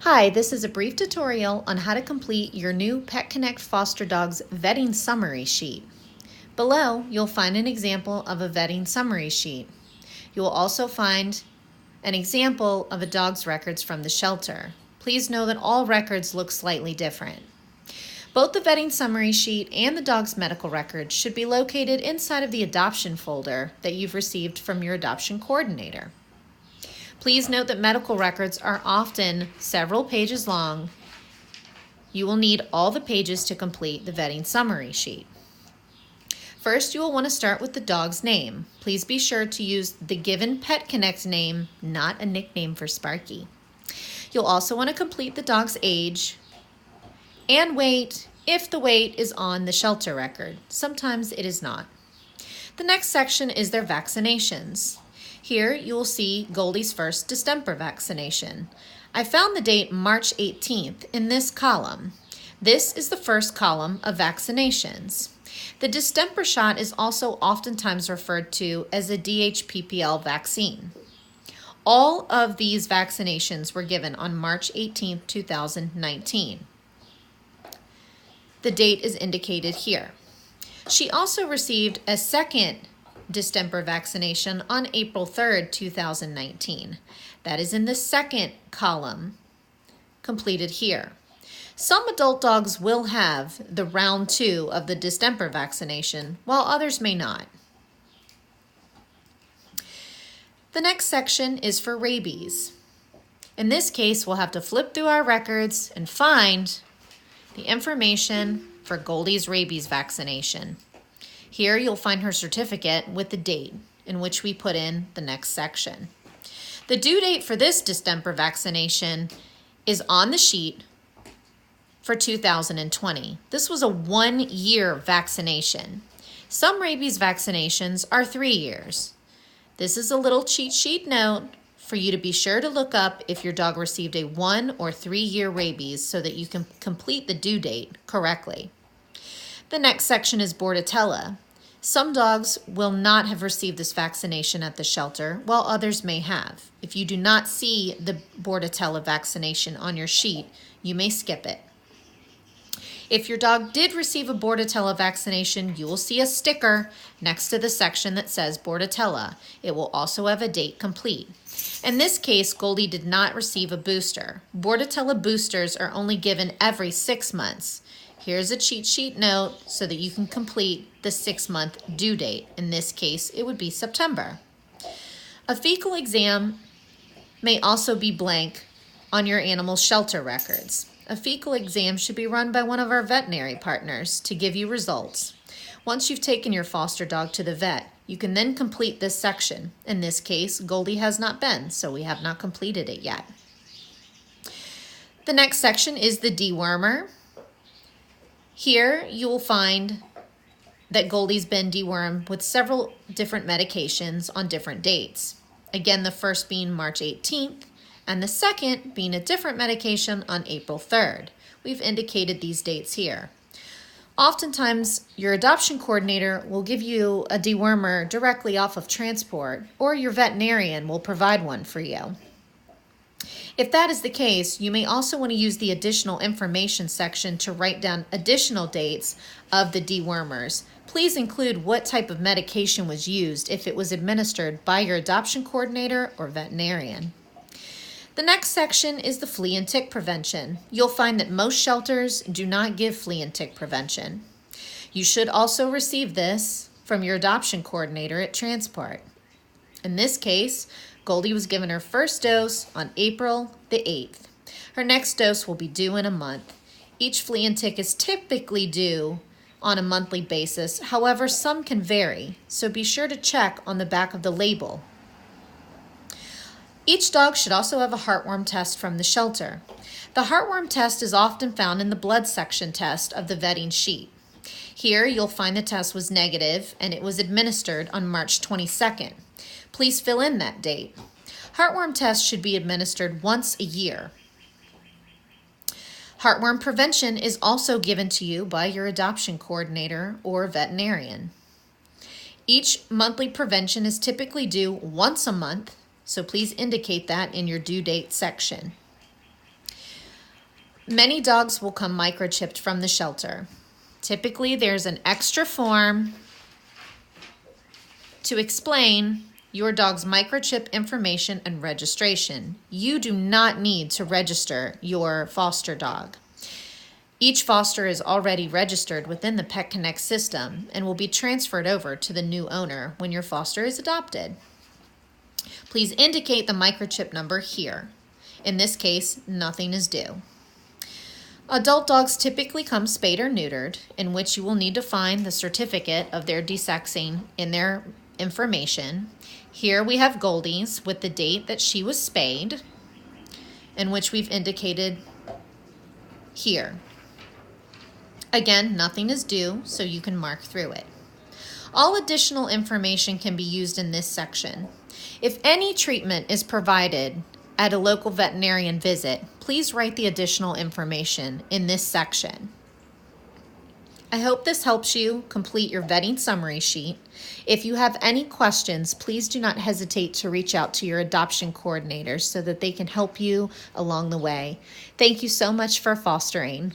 Hi, this is a brief tutorial on how to complete your new Pet Connect Foster Dog's vetting summary sheet. Below, you'll find an example of a vetting summary sheet. You will also find an example of a dog's records from the shelter. Please know that all records look slightly different. Both the vetting summary sheet and the dog's medical records should be located inside of the adoption folder that you've received from your adoption coordinator. Please note that medical records are often several pages long. You will need all the pages to complete the vetting summary sheet. First, you will want to start with the dog's name. Please be sure to use the given Pet Connect name, not a nickname for Sparky. You'll also want to complete the dog's age and weight if the weight is on the shelter record. Sometimes it is not. The next section is their vaccinations. Here you will see Goldie's first distemper vaccination. I found the date March 18th in this column. This is the first column of vaccinations. The distemper shot is also oftentimes referred to as a DHPPL vaccine. All of these vaccinations were given on March 18th, 2019. The date is indicated here. She also received a second distemper vaccination on April 3rd, 2019. That is in the second column completed here. Some adult dogs will have the round 2 of the distemper vaccination, while others may not. The next section is for rabies. In this case, we'll have to flip through our records and find the information for Goldie's rabies vaccination. Here you'll find her certificate with the date in which we put in the next section. The due date for this distemper vaccination is on the sheet for 2020. This was a 1-year vaccination. Some rabies vaccinations are 3 years. This is a little cheat sheet note for you to be sure to look up if your dog received a 1 or 3 year rabies so that you can complete the due date correctly. The next section is Bordetella. Some dogs will not have received this vaccination at the shelter, while others may have. If you do not see the Bordetella vaccination on your sheet, you may skip it. If your dog did receive a Bordetella vaccination, you will see a sticker next to the section that says Bordetella. It will also have a date complete. In this case, Goldie did not receive a booster. Bordetella boosters are only given every 6 months. Here's a cheat sheet note so that you can complete the 6-month due date. In this case, it would be September. A fecal exam may also be blank on your animal's shelter records. A fecal exam should be run by one of our veterinary partners to give you results. Once you've taken your foster dog to the vet, you can then complete this section. In this case, Goldie has not been, so we have not completed it yet. The next section is the dewormer. Here you will find that Goldie's been dewormed with several different medications on different dates. Again, the first being March 18th, and the second being a different medication on April 3rd. We've indicated these dates here. Oftentimes, your adoption coordinator will give you a dewormer directly off of transport, or your veterinarian will provide one for you. If that is the case, you may also want to use the additional information section to write down additional dates of the dewormers. Please include what type of medication was used if it was administered by your adoption coordinator or veterinarian. The next section is the flea and tick prevention. You'll find that most shelters do not give flea and tick prevention. You should also receive this from your adoption coordinator at transport. In this case, Goldie was given her first dose on April the 8th. Her next dose will be due in a month. Each flea and tick is typically due on a monthly basis. However, some can vary, so be sure to check on the back of the label. Each dog should also have a heartworm test from the shelter. The heartworm test is often found in the blood section test of the vetting sheet. Here you'll find the test was negative and it was administered on March 22nd. Please fill in that date. Heartworm tests should be administered once a year. Heartworm prevention is also given to you by your adoption coordinator or veterinarian. Each monthly prevention is typically due once a month, so please indicate that in your due date section. Many dogs will come microchipped from the shelter. Typically, there's an extra form to explain your dog's microchip information and registration. You do not need to register your foster dog. Each foster is already registered within the Pet Connect system and will be transferred over to the new owner when your foster is adopted. Please indicate the microchip number here. In this case, nothing is due. Adult dogs typically come spayed or neutered, in which you will need to find the certificate of their desexing in their information. Here we have Goldie's with the date that she was spayed, in which we've indicated here. Again, nothing is due, so you can mark through it. All additional information can be used in this section. If any treatment is provided at a local veterinarian visit, please write the additional information in this section. I hope this helps you complete your vetting summary sheet. If you have any questions, please do not hesitate to reach out to your adoption coordinators so that they can help you along the way. Thank you so much for fostering.